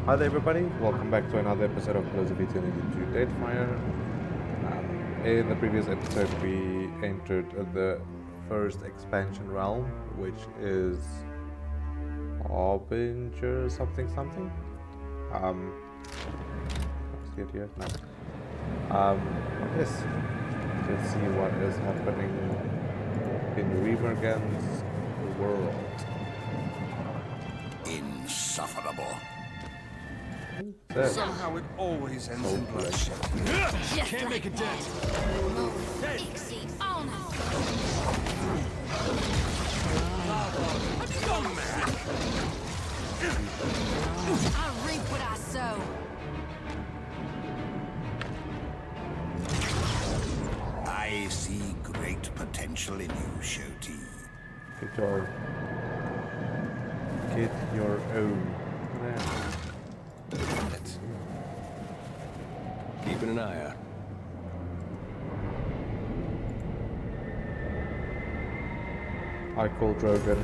Hi there everybody, welcome back to another episode of Philosophy Turning into Deadfire. In the previous episode we entered the first expansion realm, which is Harbinger something something. See it here? No. Yes, let's see what is happening in Rymrgand's world. Insufferable. So, Somehow it always ends in bloodshed. Can't make a dent. Young man. I reap what I sow. I see great potential in you, Shoti. get your own. Keeping an eye out. I call Drogon.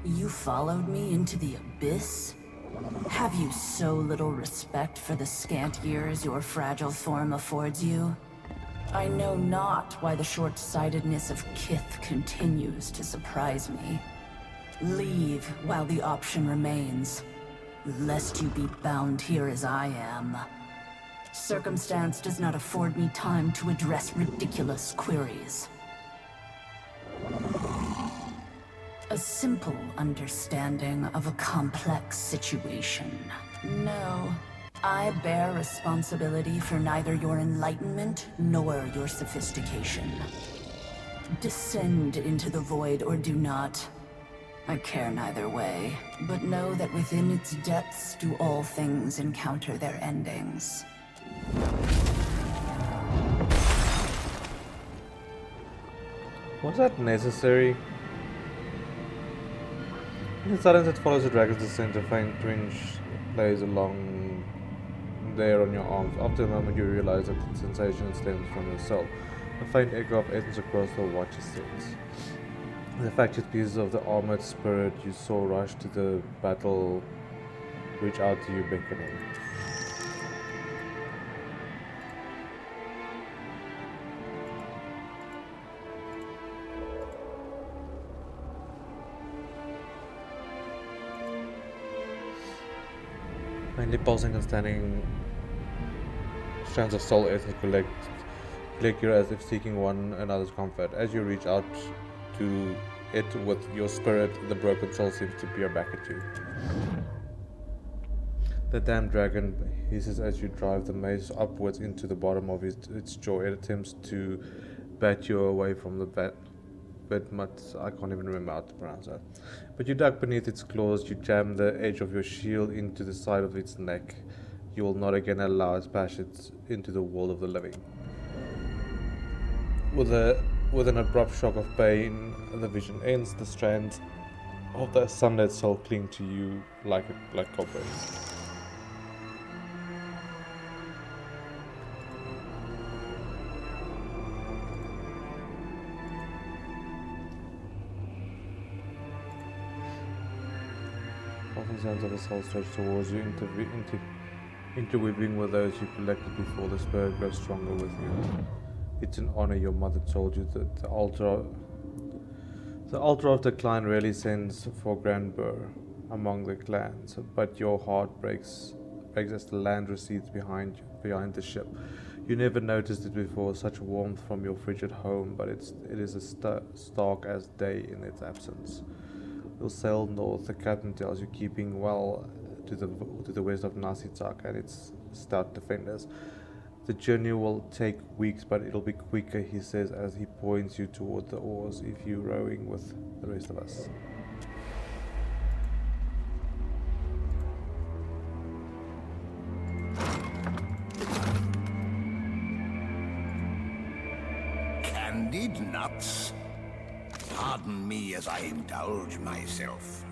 You followed me into the abyss? Have you so little respect for the scant years your fragile form affords you? I know not why the short-sightedness of Kith continues to surprise me. Leave while the option remains, lest you be bound here as I am. Circumstance does not afford me time to address ridiculous queries. A simple understanding of a complex situation. No, I bear responsibility for neither your enlightenment nor your sophistication. Descend into the void or do not. I care neither way, but know that within its depths do all things encounter their endings. Was that necessary? In the silence that follows the dragon's descent, a faint twinge lays along there on your arms. After a moment you realize that the sensation stems from yourself. A faint echo of essence across the watcher's sense. The fractured pieces of the armored spirit you saw rush to the battle reach out to you beckoning. Faintly pulsing and standing strands of soul ether collect you as if seeking one another's comfort. As you reach out to it with your spirit, the broken soul seems to peer back at you. The damned dragon hisses as you drive the mace upwards into the bottom of its jaw. It attempts to bat you away from the I can't even remember how to pronounce that. But you duck beneath its claws, you jam the edge of your shield into the side of its neck. You will not again allow its passage into the world of the living. With an abrupt shock of pain, the vision ends. The strands of the sunlit soul cling to you like cobwebs. Often sounds of the soul stretch towards you, interweaving with those you collected before. The spirit grows stronger with you. It's an honor your mother told you that the altar of the clan rarely sends for grandeur among the clans, but your heart breaks as the land recedes behind the ship. You never noticed it before, such warmth from your frigid home, but it is as stark as day in its absence. You'll sail north, the captain tells you, keeping well to the west of Nasitak and its stout defenders. The journey will take weeks, but it'll be quicker, he says as he points you toward the oars if you're rowing with the rest of us. Candied nuts. Pardon me as I indulge myself.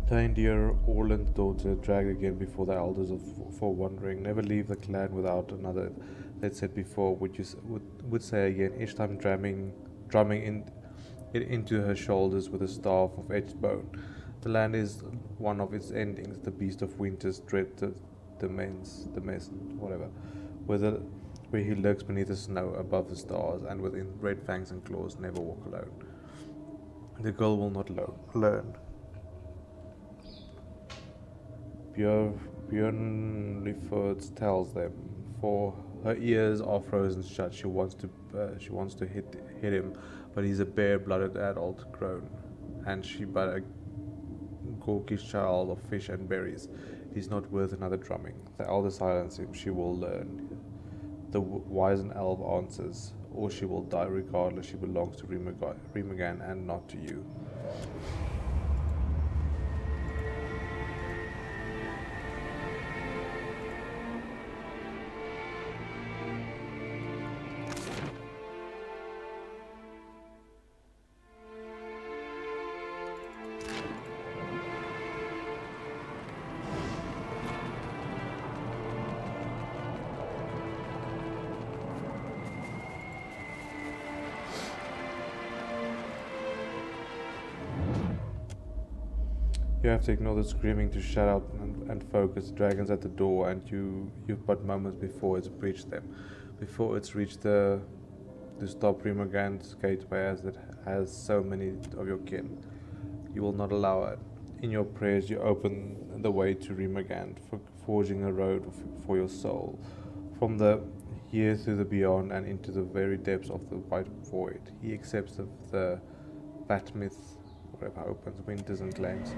Tyne dear Orland's daughter dragged again before the elders for wandering. Never leave the clan without another, they'd said before, would say again, each time drumming it into her shoulders with a staff of edged bone. The land is one of its endings, the beast of winter's dread, the mess, whatever, where he lurks beneath the snow above the stars, and with red fangs and claws never walk alone. The girl will not learn. Björn Liffords tells them, for her ears are frozen shut. She wants to hit him, but he's a bare-blooded adult grown, and she but a gawkish child of fish and berries. He's not worth another drumming. The elder silence him. She will learn. The wizened elf answers, or she will die regardless. She belongs to Rymrgand and not to you. You have to ignore the screaming to shut up and focus. The dragon's at the door, and you've but moments before it's breached them. Before it's reached to stop Rymrgand's gateway, as it has so many of your kin. You will not allow it. In your prayers you open the way to Rymrgand, forging a road for your soul. From the here through the beyond and into the very depths of the white void. He accepts the Vatmith, whatever opens winters and claims.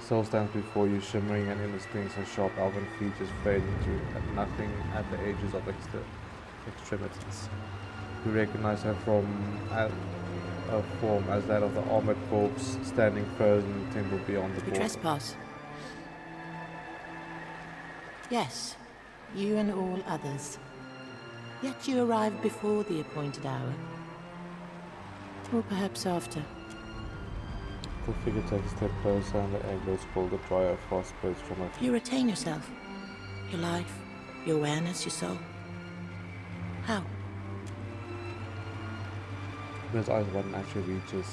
Soul stands before you, shimmering and indistinct, her sharp elven features fade into nothing at the edges of extremities. You recognize her from her form as that of the armored corpse standing frozen in the temple beyond the You border. trespass. Yes, you and all others. Yet you arrived before the appointed hour. Or perhaps after. The figure takes a step closer, and the egglets pull the drier frost spreads from her. You retain yourself. Your life, your awareness, your soul. How? His eyes button actually reaches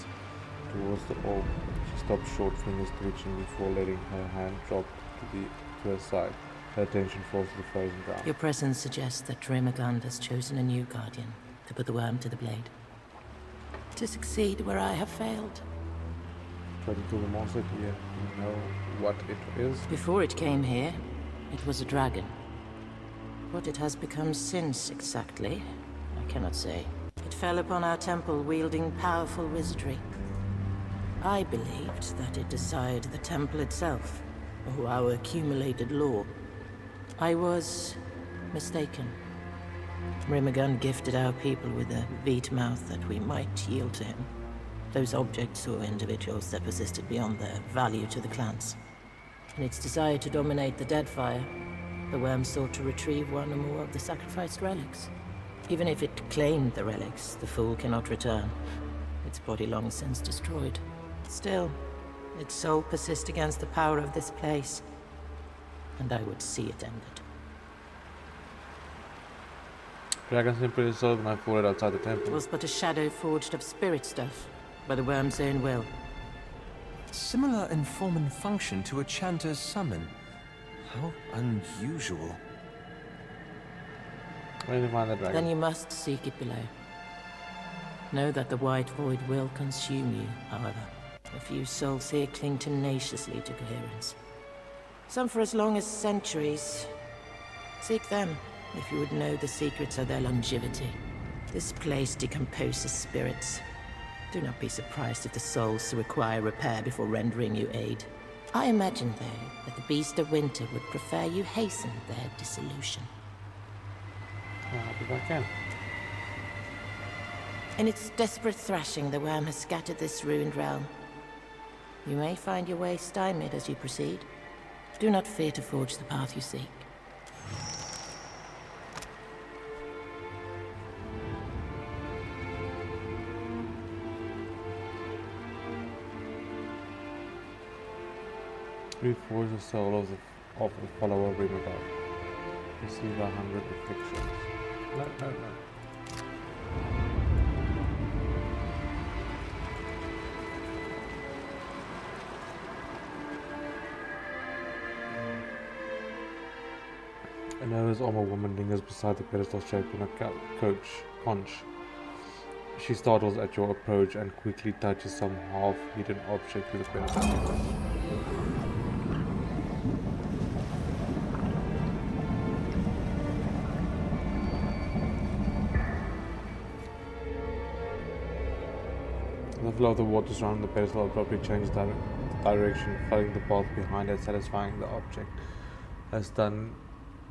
towards the orb. She stops short, fingers twitching before letting her hand drop to her side. Her attention falls to the frozen ground. Your presence suggests that Rymrgand has chosen a new guardian to put the worm to the blade. To succeed where I have failed. Try to kill the monster. Do you know what it is? Before it came here, it was a dragon. What it has become since, exactly, I cannot say. It fell upon our temple wielding powerful wizardry. I believed that it desired the temple itself, or our accumulated lore. I was mistaken. Rymrgand gifted our people with a beat mouth that we might yield to him. Those objects or individuals that persisted beyond their value to the clans. In its desire to dominate the Deadfire, the worm sought to retrieve one or more of the sacrificed relics. Even if it claimed the relics, the fool cannot return. Its body long since destroyed. Still, its soul persists against the power of this place, and I would see it ended. Dragon simply dissolved when I fought it outside the temple. It was but a shadow forged of spirit stuff, by the worm's own will. Similar in form and function to a chanter's summon. How unusual. Where did you find the dragon? Then you must seek it below. Know that the white void will consume you, however. A few souls here cling tenaciously to coherence. Some for as long as centuries. Seek them, if you would know the secrets of their longevity. This place decomposes spirits. Do not be surprised if the souls require repair before rendering you aid. I imagine, though, that the Beast of Winter would prefer you hasten their dissolution. I'll be back in. In its desperate thrashing, the worm has scattered this ruined realm. You may find your way stymied as you proceed. Do not fear to forge the path you seek. Reforge the soul of the follower Rymrgand. Receive 100 afflictions. No. A nervous armor woman lingers beside the pedestal shaped in a conch. She startles at your approach and quickly touches some half-hidden object with the pedestal. The flow of the water surrounding the pedestal abruptly changes direction, flooding the path behind it, satisfying the object has done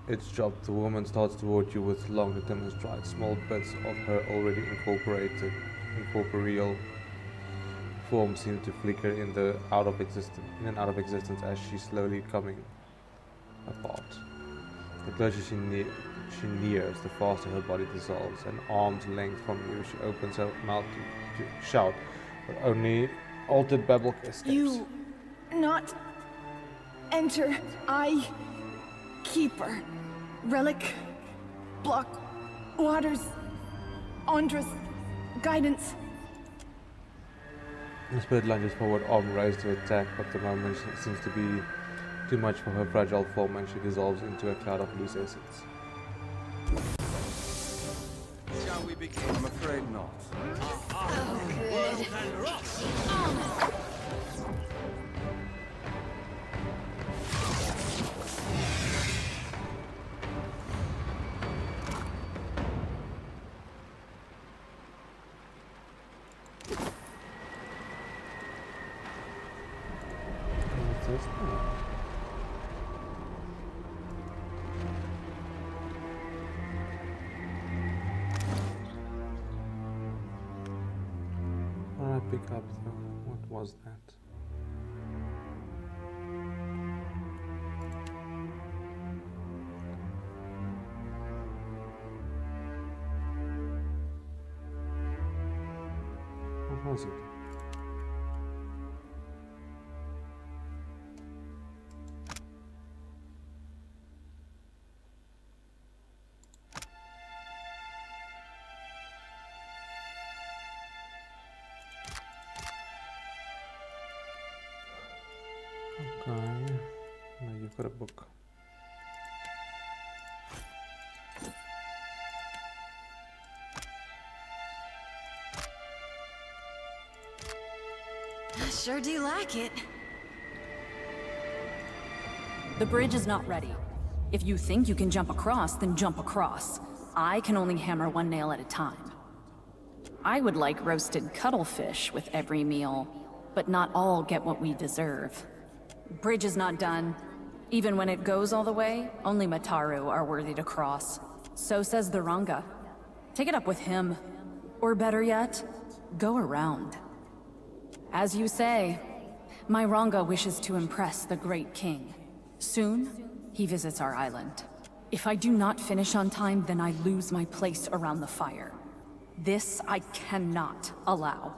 its job. The woman starts toward you with long determined strides. Small bits of her already incorporeal form seem to flicker in and out of existence as she's slowly coming apart. The closer she nears, the faster her body dissolves. An arm's length from you, she opens her mouth to shout, but only altered babble escapes. You not enter, I keeper, relic, block, waters, Andras, guidance. The spirit lunges forward, arm raised to attack, but the moment seems to be too much for her fragile form and she dissolves into a cloud of loose essence. Shall we begin? I'm afraid not. What's this now? What did I pick up though? What was that? What was it? Okay. Now you've got a book. I sure do like it. The bridge is not ready. If you think you can jump across, then jump across. I can only hammer one nail at a time. I would like roasted cuttlefish with every meal, but not all get what we deserve. Bridge is not done. Even when it goes all the way, only Mataru are worthy to cross. So says the Ranga. Take it up with him. Or better yet, go around. As you say, my Ranga wishes to impress the great king. Soon, he visits our island. If I do not finish on time, then I lose my place around the fire. This I cannot allow.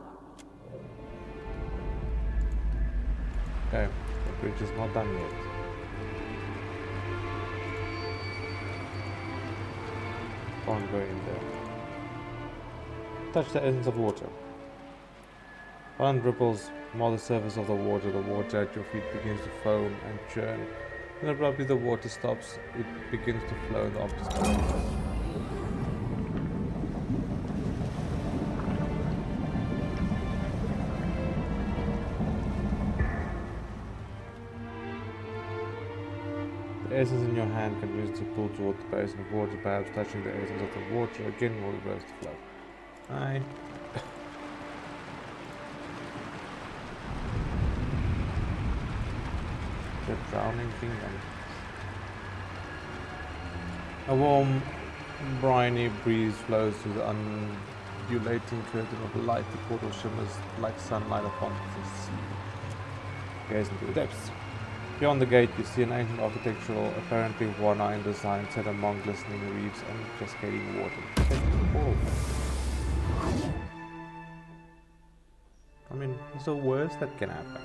Okay, the bridge is not done yet. Can't go in there. Touch the essence of water. Violent ripples mar the surface of the water at your feet begins to foam and churn. Then abruptly the water stops, it begins to flow in the opposite direction. The essence in your hand can be used to pull toward the basin of water, perhaps touching the essence of the water again will reverse the flow. Aye. The drowning kingdom. A warm, briny breeze flows through the undulating curtain of light. The portal shimmers like sunlight upon the sea. Gaze into the depths. Beyond the gate, you see an ancient architectural, apparently one-eyed design set among glistening reefs and cascading water. I mean, what's the worst that can happen?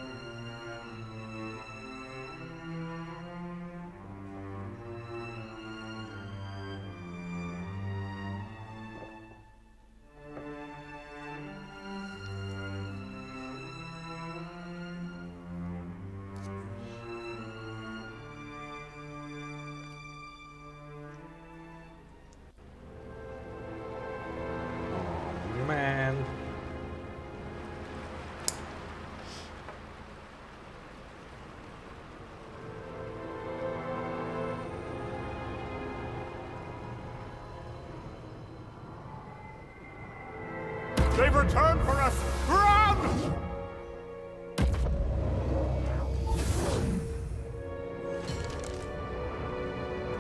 They've returned for us! Run!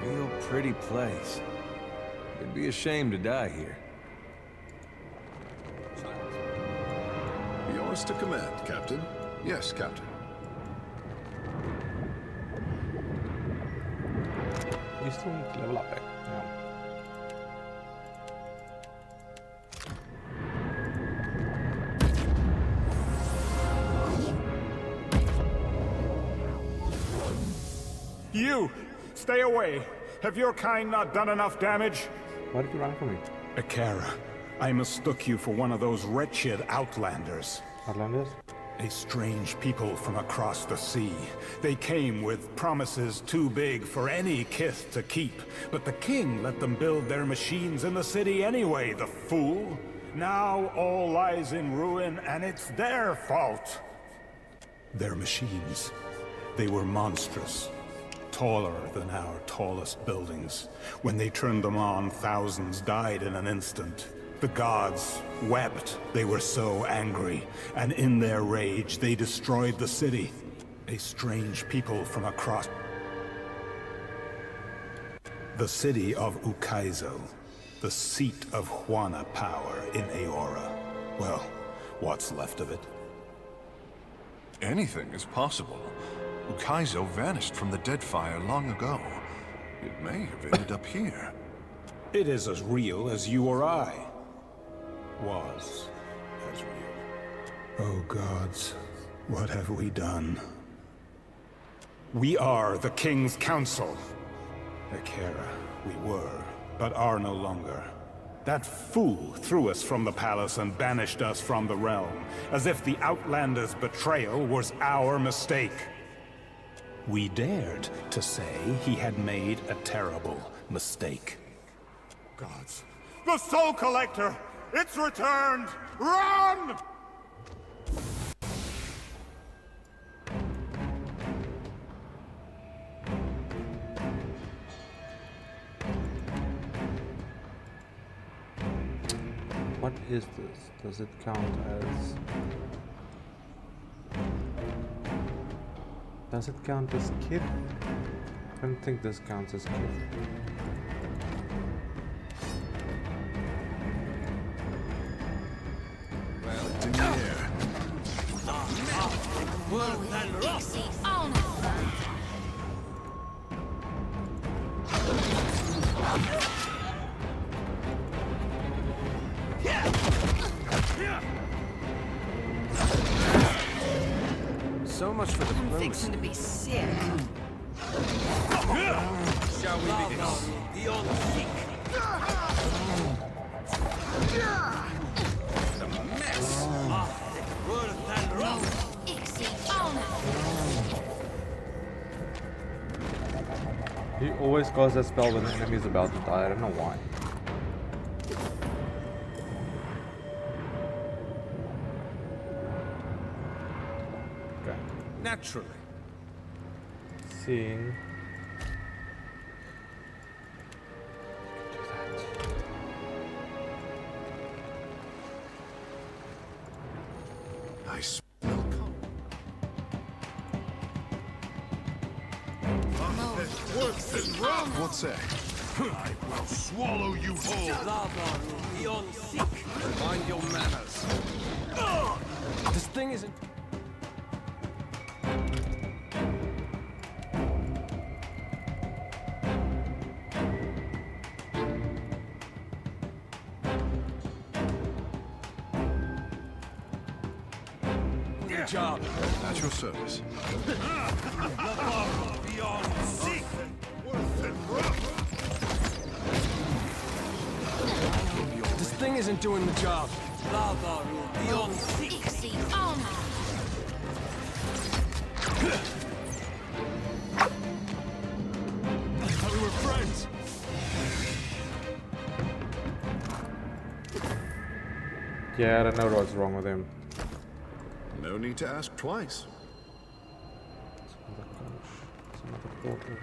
Real pretty place. It'd be a shame to die here. Yours to command, Captain. Yes, Captain. We still need to level up, eh? Yeah. You! Stay away! Have your kind not done enough damage? Why did you run from me? Akara, I mistook you for one of those wretched outlanders. Outlanders? A strange people from across the sea. They came with promises too big for any kith to keep. But the king let them build their machines in the city anyway, the fool. Now all lies in ruin, and it's their fault. Their machines. They were monstrous. Taller than our tallest buildings. When they turned them on, thousands died in an instant. The gods wept. They were so angry, and in their rage, they destroyed the city. A strange people from across... The city of Ukaizo, the seat of Huana power in Aora. Well, what's left of it? Anything is possible. Ukaizo vanished from the Deadfire long ago. It may have ended up here. It is as real as you or I. Was as real. Oh gods, what have we done? We are the King's Council. Akara, we were, but are no longer. That fool threw us from the palace and banished us from the realm, as if the Outlander's betrayal was our mistake. We dared to say he had made a terrible mistake. Gods. The Soul Collector! It's returned! Run! What is this? Does it count as... Does it count as kith? I don't think this counts as kith. Well, it's in the air. So much for the I'm diplomacy. fixing to be sick. Shall we begin? Beyond sick. The mess. He always casts that spell when the enemy is about to die. I don't know why. Okay. Naturally. Seeing. I smell What's that? I will swallow you whole. Beyond sick. Mind your manners. This thing isn't... Job. At your service. Beyond sick. This thing isn't doing the job. Beyond sick. I thought we were friends. Yeah, I don't know what's wrong with him. No need to ask twice. It's another portal.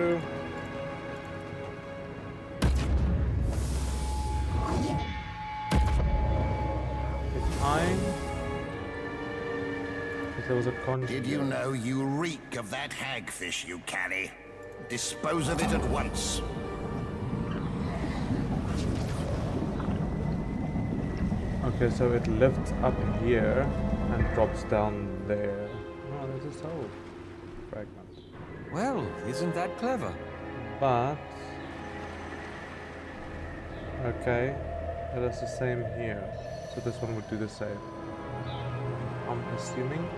through. If there was a con. Did you know you reek of that hagfish you carry? Dispose of it at once. Okay, so it lifts up here and drops down there. Oh, there's a soul fragment. Well, isn't that clever? But okay, that's the same here. So this one would do the same. I'm assuming.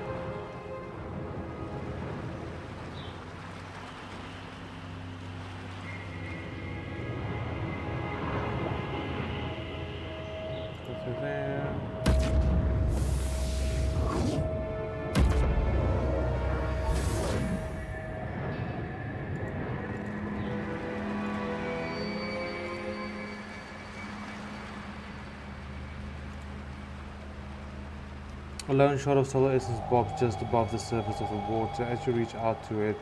Go through there. A lone shot of solar essence bobs just above the surface of the water. As you reach out to it,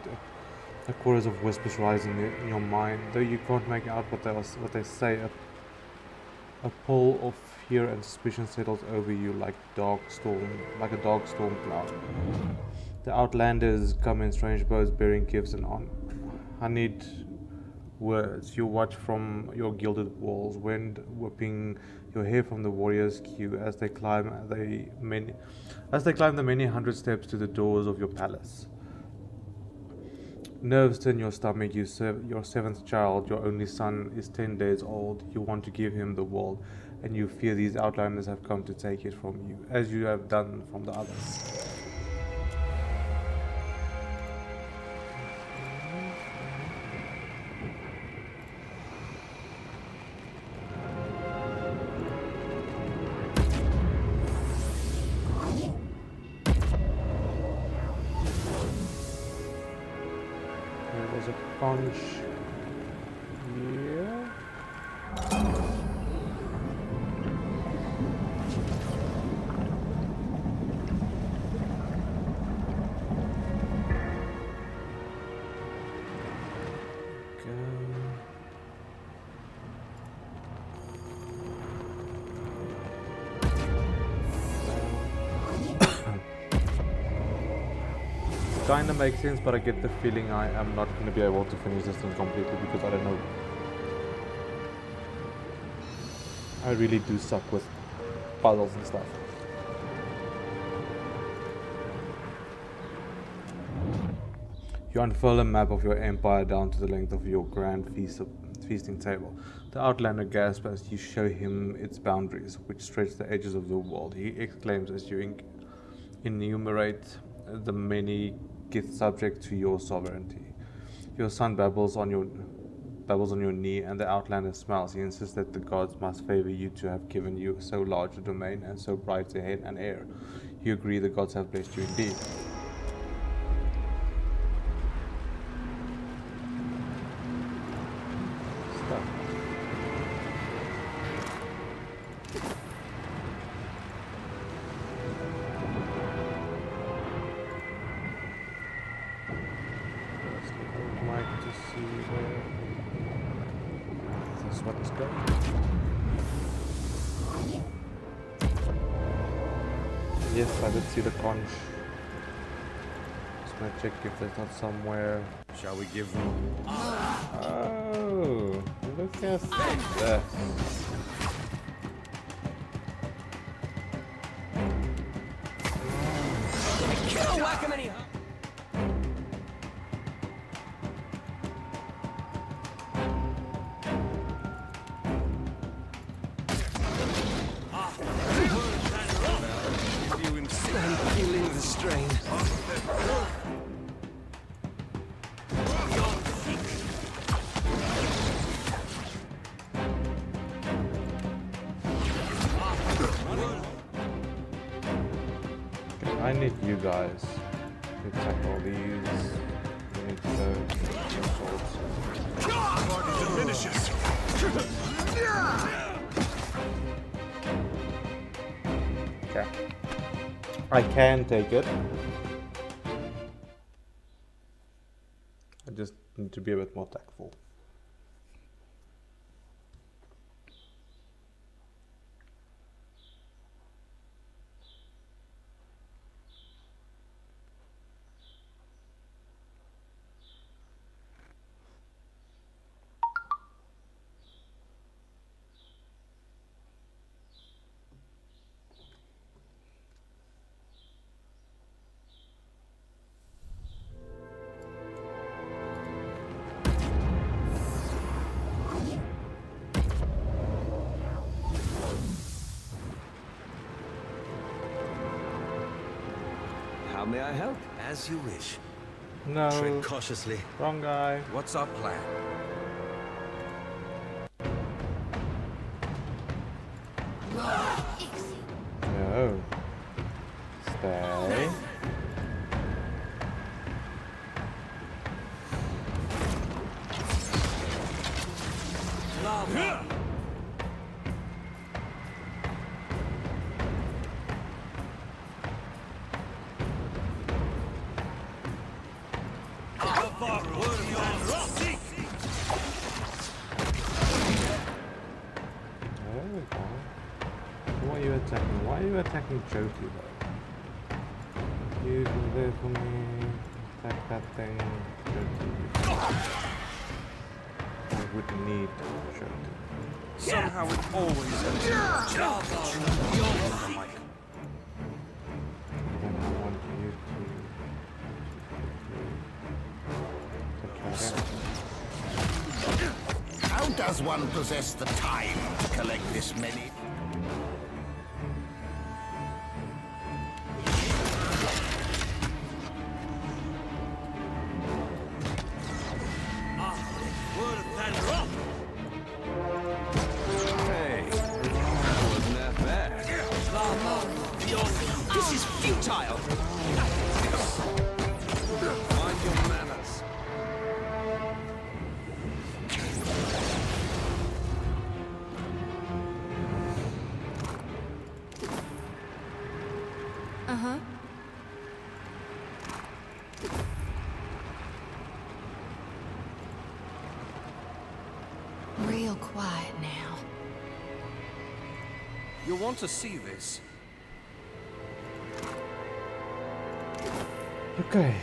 a chorus of whispers rise in your mind. Though you can't make out what they say, a pull of fear and suspicion settles over you like a dark storm cloud. The outlanders come in strange boats bearing gifts and honeyed words. You watch from your gilded walls, wind whipping your hair from the warrior's queue as they climb the many hundred steps to the doors of your palace. Nerves turn your stomach. Your seventh child, your only son, is 10 days old. You want to give him the world, and you fear these outlanders have come to take it from you, as you have done from the others. Punch here. Kinda makes sense, but I get the feeling I am not going to be able to finish this thing completely because I don't know. I really do suck with puzzles and stuff. You unfurl a map of your empire down to the length of your grand feasting table. The outlander gasps as you show him its boundaries, which stretch the edges of the world. He exclaims as you enumerate the many gifts subject to your sovereignty. Your son babbles on your knee, and the outlander smiles. He insists that the gods must favor you to have given you so large a domain and so bright a head and heir. You agree the gods have blessed you indeed. Yes, I did see the conch. Just gonna check if there's not somewhere. Shall we give them? Oh, look at that. I need you guys to tackle these. We need those swords. Party diminishes. Okay. I can take it. I just need to be a bit more tactful. How may I help? As you wish. No. Tread cautiously. Wrong guy. What's our plan? No. Stay. Why are you attacking? Why are you attacking Jyoti though? You do this for me. Attack that thing. Jyoti. I would need Jyoti. Somehow it always ends in Then I want you to take care of it. How does one possess the time to collect this many? Hey, wasn't that bad? This is futile! Mind your manners. Uh-huh. Real quiet now. You'll want to see this. Okay.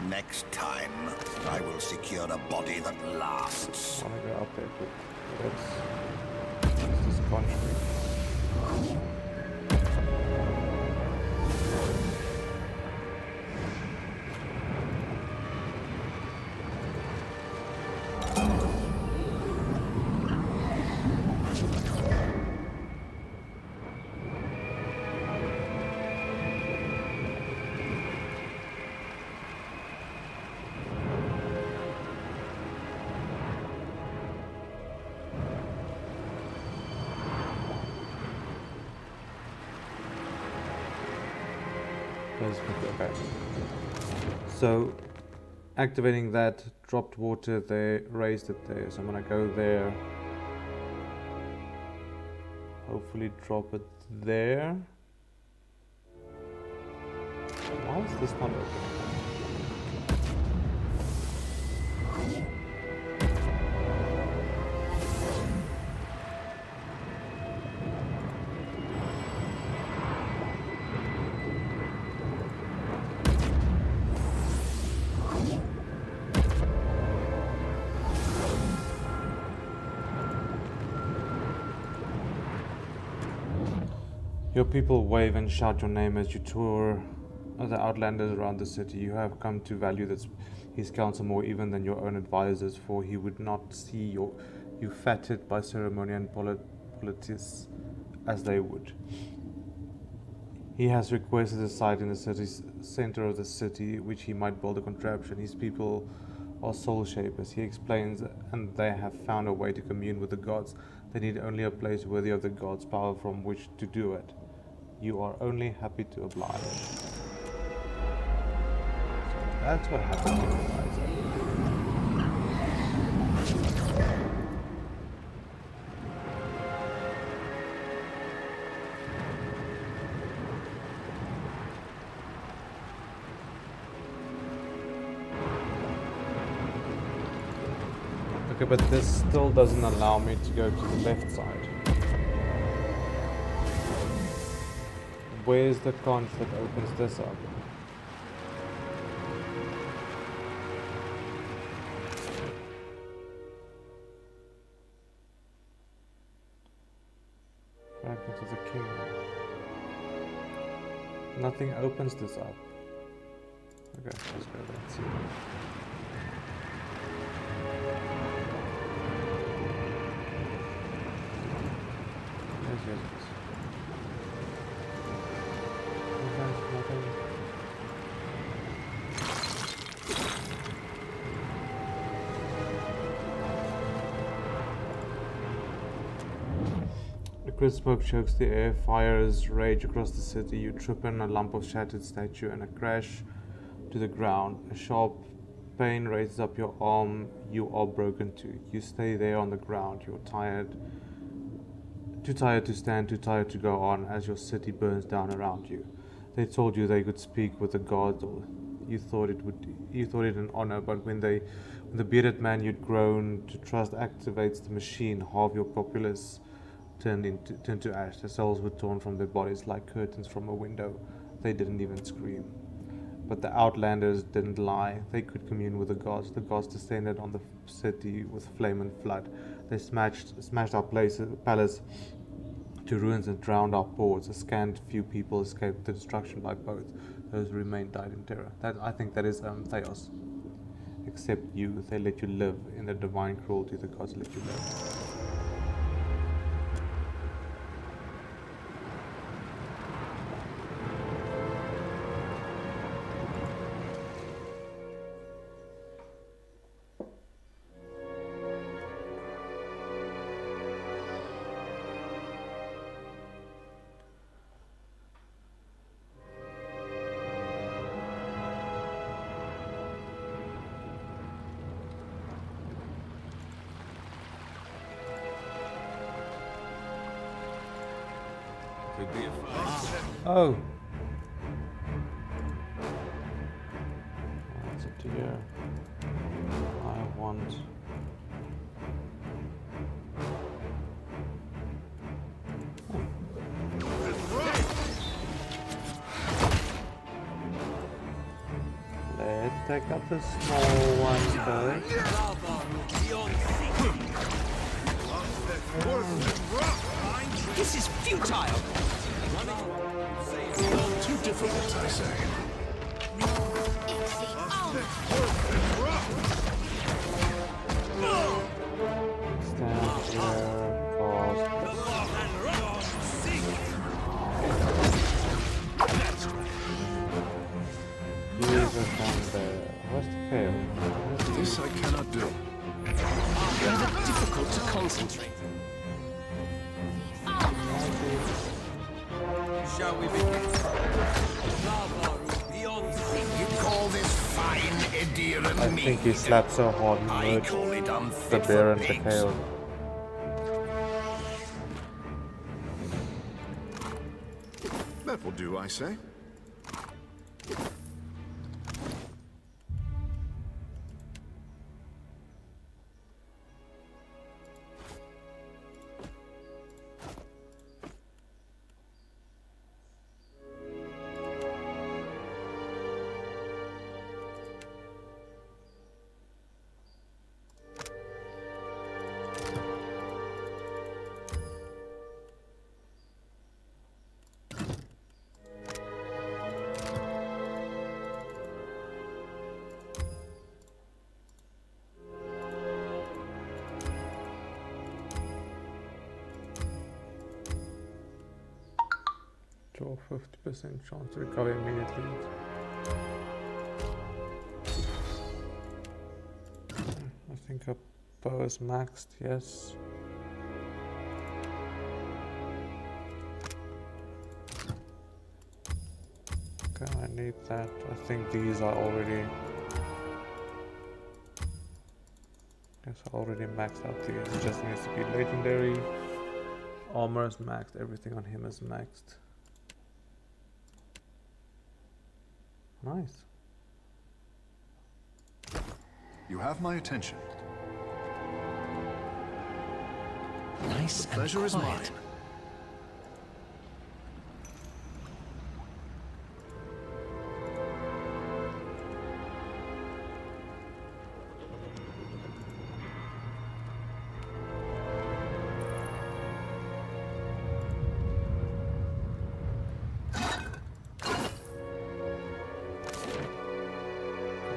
Next time, I will secure a body that lasts. I want to go up there, but let's this construct. Okay. So activating that dropped water there, raised it there. So I'm gonna go there. Hopefully drop it there. Why is this not open? Your people wave and shout your name as you tour the outlanders around the city. You have come to value his counsel more even than your own advisors, for he would not see you fettered by ceremony and politics as they would. He has requested a site in the center of the city, which he might build a contraption. His people are soul shapers, he explains, and they have found a way to commune with the gods. They need only a place worthy of the gods' power from which to do it. You are only happy to oblige. So that's what happens to you guys. Okay, but this still doesn't allow me to go to the left side. Where's the conch that opens this up? Fragments of the king. Nothing opens this up. Okay, let's go there and see. Yes. Nothing. The crisp smoke chokes the air, fires rage across the city. You trip in a lump of shattered statue and a crash to the ground. A sharp pain raises up your arm. You are broken too. You stay there on the ground. You're tired. Too tired to stand, too tired to go on as your city burns down around you. They told you they could speak with the gods, or you thought it an honor, but when the bearded man you'd grown to trust activates the machine, half your populace turned to ash. Their souls were torn from their bodies like curtains from a window. They didn't even scream. But the Outlanders didn't lie. They could commune with the gods. The gods descended on the city with flame and flood. They smashed our palace to ruins and drowned our ports. A scant few people escaped the destruction by boat. Those who remained died in terror. I think that is Theos. Except you. They let you live in the divine cruelty. The gods let you live. Oh. That's a deer. I want. Let's take out the small one first. This is futile! Too difficult, I say. Stand here, pause. Use a stand there. Where's the tail? This I cannot do. Rather difficult to concentrate. Shall we begin? You call this fine, Edir and I me? think he slapped so hard and I merged call it the unfit bear for and the pigs. tail. That will do, I say. Draw 50% chance to recover immediately. I think a bow is maxed, yes. Okay, I need that. I think these are already... Yes, I already maxed out these. It just needs to be legendary. Armor is maxed, everything on him is maxed. Nice. You have my attention. Nice The pleasure and is quiet. mine.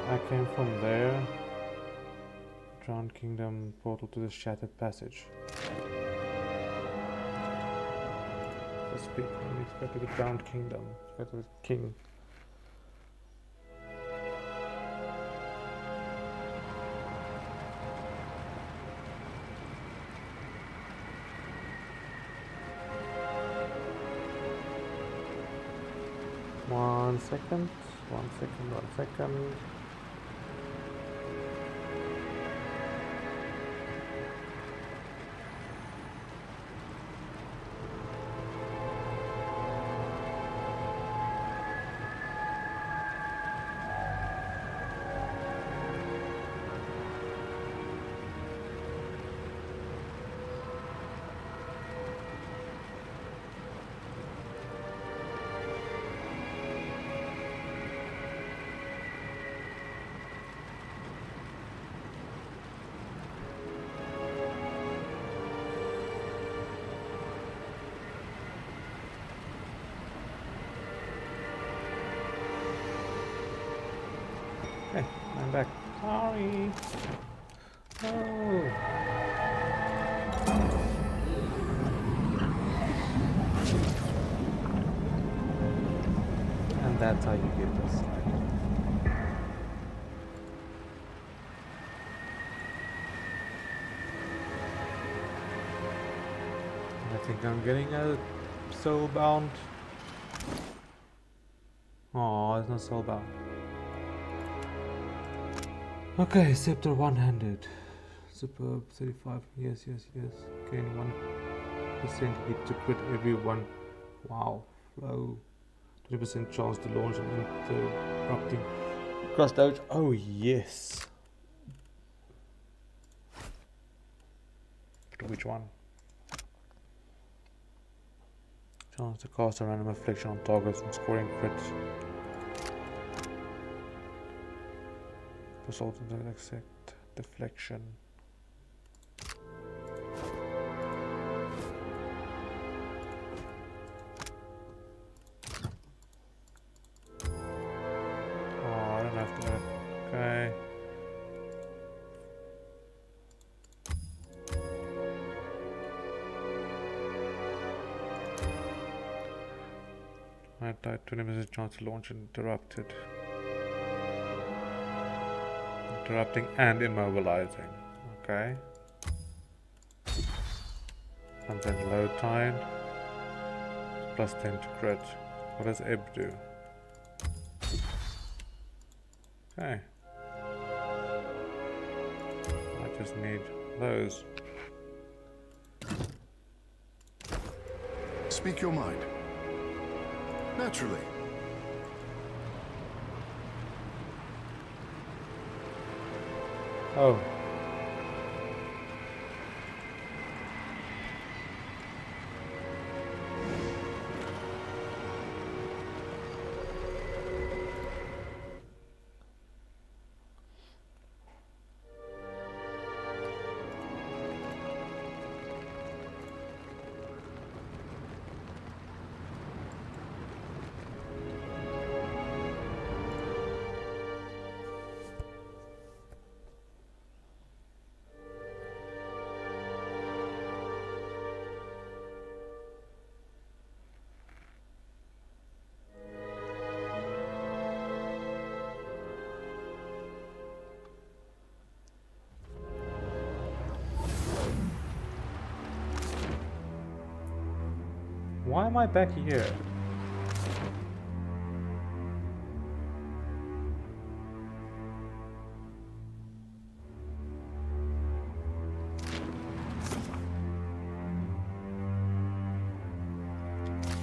I came from there. Drowned Kingdom portal to the Shattered Passage. So speak, I need to go to the Drowned Kingdom. Go to the King. One second. Hey, I'm back. Sorry. Oh. And that's how you get this slide. I think I'm getting a soulbound. Oh, it's not soulbound. Okay, scepter one-handed. Superb, 35. Yes. Gain 1% hit to crit everyone. Wow. Flow. 20% chance to launch an interrupting cross dodge. Oh yes. Which one? Chance to cast a random affliction on targets and scoring crits. Result in the exact deflection. Oh, I don't have to. Okay. I died 20% chance to launch and interrupted. Interrupting and immobilizing. Okay. And then low tide. Plus 10 to crit. What does Ebb do? Okay. I just need those. Speak your mind. Naturally. Oh. Why am I back here?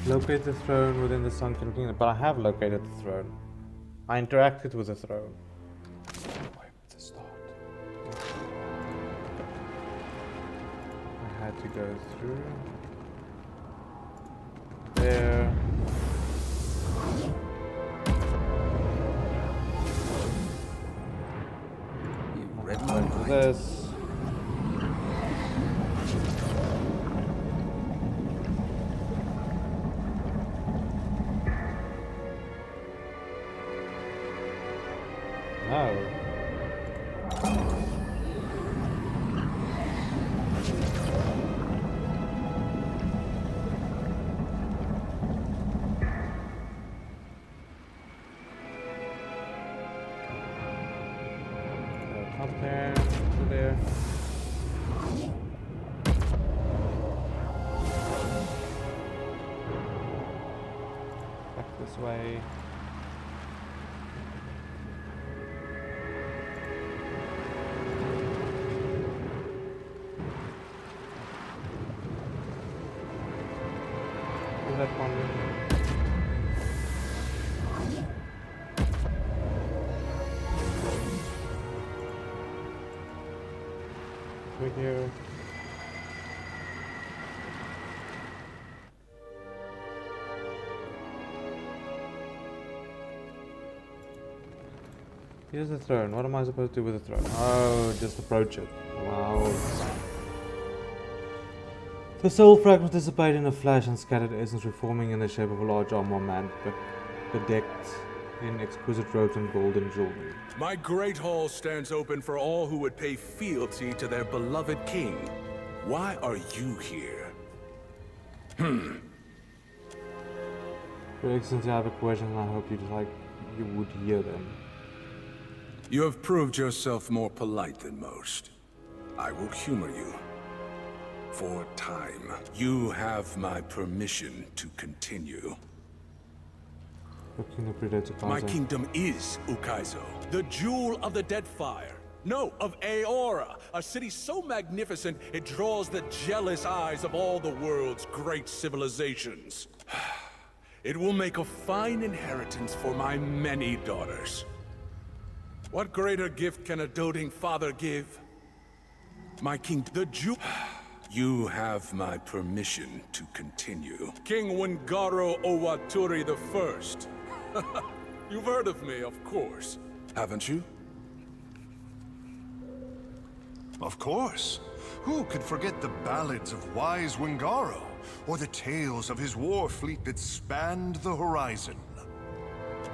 Locate the throne within the Sunken Kingdom, but I have located the throne. I interacted with the throne. Wait, the start. I had to go through. There. You read my mind? This. No. Up there, over there. Back this way. That one. Right here. Here's the throne. What am I supposed to do with the throne? Oh, just approach it. Wow. The soul fragments dissipate in a flash and scattered essence, reforming in the shape of a large armor man, bedecked in exquisite robes and golden jewelry. My great hall stands open for all who would pay fealty to their beloved king. Why are you here? Your Excellency, I have a question and I hope you would hear them. You have proved yourself more polite than most. I will humor you. For time. You have my permission to continue. My kingdom is Ukaizo, the jewel of the Deadfire. No, of Aora, a city so magnificent it draws the jealous eyes of all the world's great civilizations. It will make a fine inheritance for my many daughters. What greater gift can a doting father give? My king, the jewel... You have my permission to continue. King Wingaro Owaturi I. You've heard of me, of course. Haven't you? Of course. Who could forget the ballads of wise Wingaro, or the tales of his war fleet that spanned the horizon?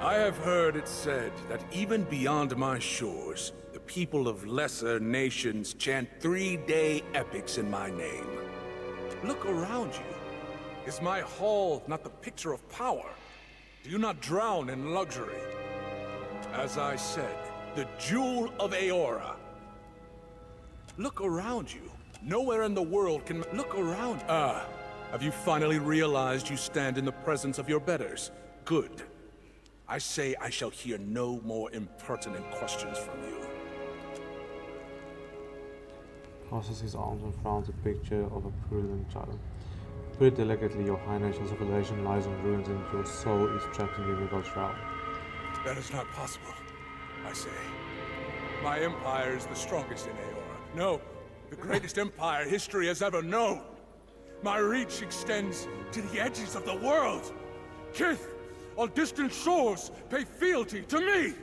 I have heard it said that even beyond my shores, the people of lesser nations chant 3-day epics in my name. Look around you. Is my hall not the picture of power? Do you not drown in luxury? As I said, the jewel of Aora. Look around you. Nowhere in the world can... Look around. Have you finally realized you stand in the presence of your betters? Good. I say I shall hear no more impertinent questions from you. Crosses his arms and frowns a picture of a prudent child. Put it delicately, your highness, your civilization lies in ruins and your soul is trapped in the Rymrgand shroud. That is not possible, I say. My empire is the strongest in Aora. No, the greatest empire history has ever known. My reach extends to the edges of the world. Kith, on distant shores, pay fealty to me,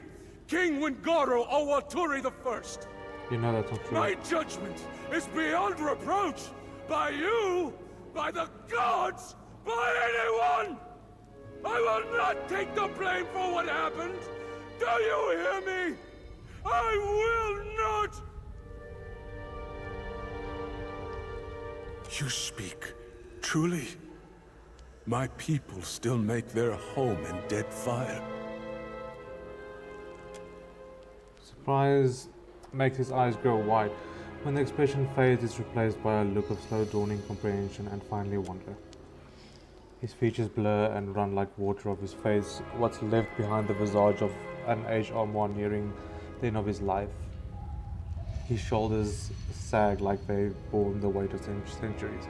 King Wingaro Owaturi I. You know that's not true. My judgment is beyond reproach by you, by the gods, by anyone! I will not take the blame for what happened! Do you hear me? I will not! You speak truly? My people still make their home in Deadfire. Surprise makes his eyes grow wide. When the expression fades, it's replaced by a look of slow dawning comprehension and finally wonder. His features blur and run like water off his face, what's left behind the visage of an aged Armoire nearing the end of his life. His shoulders sag like they've borne the weight of centuries,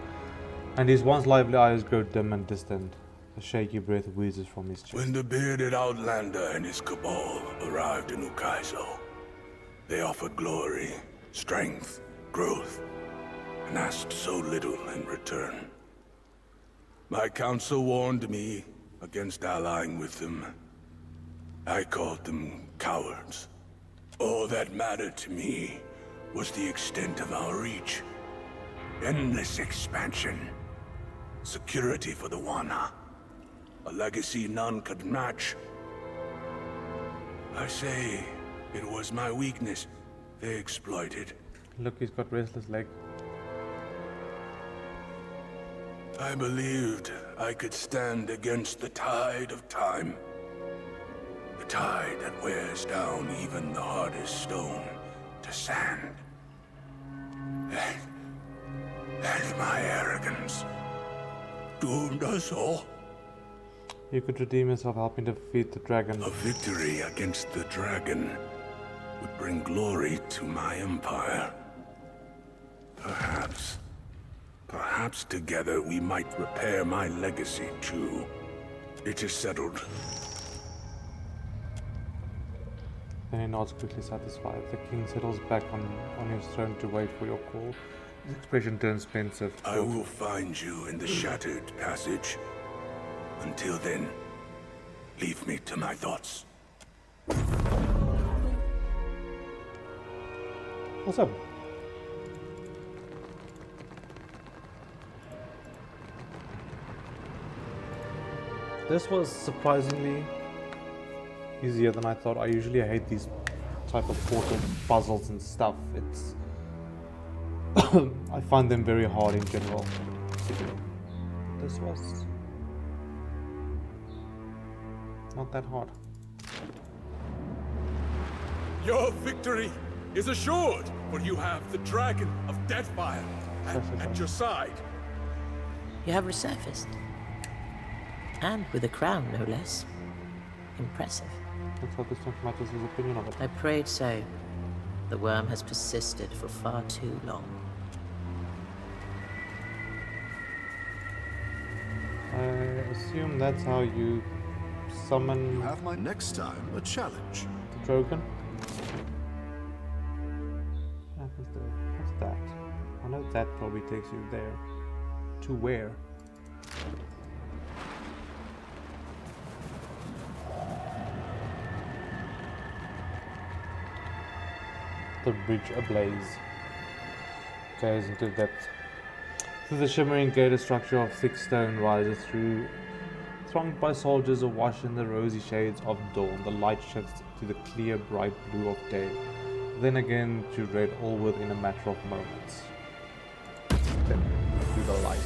and his once lively eyes grow dim and distant. A shaky breath wheezes from his chest. When the bearded outlander and his cabal arrived in Ukaizo, they offered glory, strength, growth. and asked so little in return. My council warned me against allying with them. I called them cowards. All that mattered to me was the extent of our reach. Endless expansion. Security for the Wana. A legacy none could match. I say, it was my weakness they exploited. Look, he's got restless leg. I believed I could stand against the tide of time. The tide that wears down even the hardest stone to sand. And my arrogance doomed us all. You could redeem yourself helping defeat the dragon. A victory against the dragon would bring glory to my empire. Perhaps together we might repair my legacy too. It is settled. Then he nods, quickly satisfied. The king settles back on his throne to wait for your call. His expression turns pensive. I will find you in the shattered passage. Until then, leave me to my thoughts. What's up? This was surprisingly easier than I thought. I usually hate these type of portal puzzles and stuff. It's I find them very hard in general. This was not that hard. Your victory is assured, for you have the dragon of Deadfire at your side. You have resurfaced. And with a crown, no less. Impressive. Looks like this one matches his opinion of it. I prayed so. The worm has persisted for far too long. I assume that's how you summon You have my next time a challenge. the dragon. What's that? I know that probably takes you there. To where? The bridge ablaze. Gaze into depth. Through the shimmering gate, a structure of thick stone rises through, thronged by soldiers awash in the rosy shades of dawn. The light shifts to the clear, bright blue of day, then again to red, all within a matter of moments. Then to the light.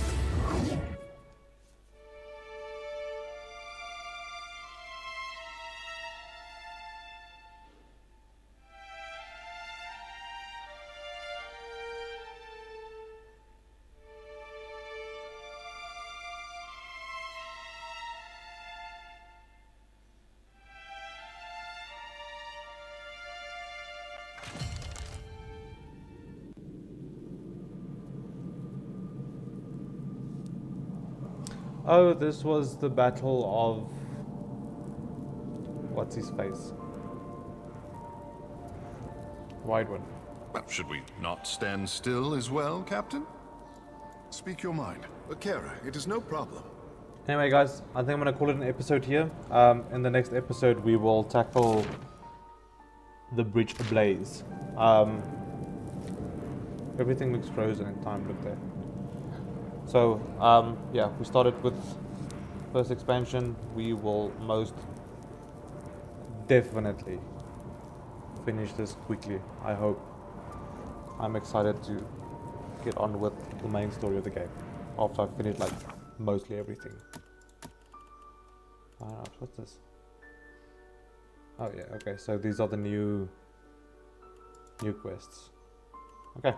Oh, this was the battle of... what's his face? Wyrm. Well, should we not stand still as well, Captain? Speak your mind. Kara, it is no problem. Anyway guys, I think I'm going to call it an episode here. In the next episode we will tackle the bridge ablaze. Everything looks frozen in time, look there. So, yeah, we started with first expansion. We will most definitely finish this quickly, I hope. I'm excited to get on with the main story of the game after I've finished like mostly everything. What's this? Oh yeah, okay, so these are the new quests. Okay.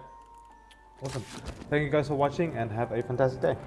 Awesome. Thank you guys for watching and have a fantastic day.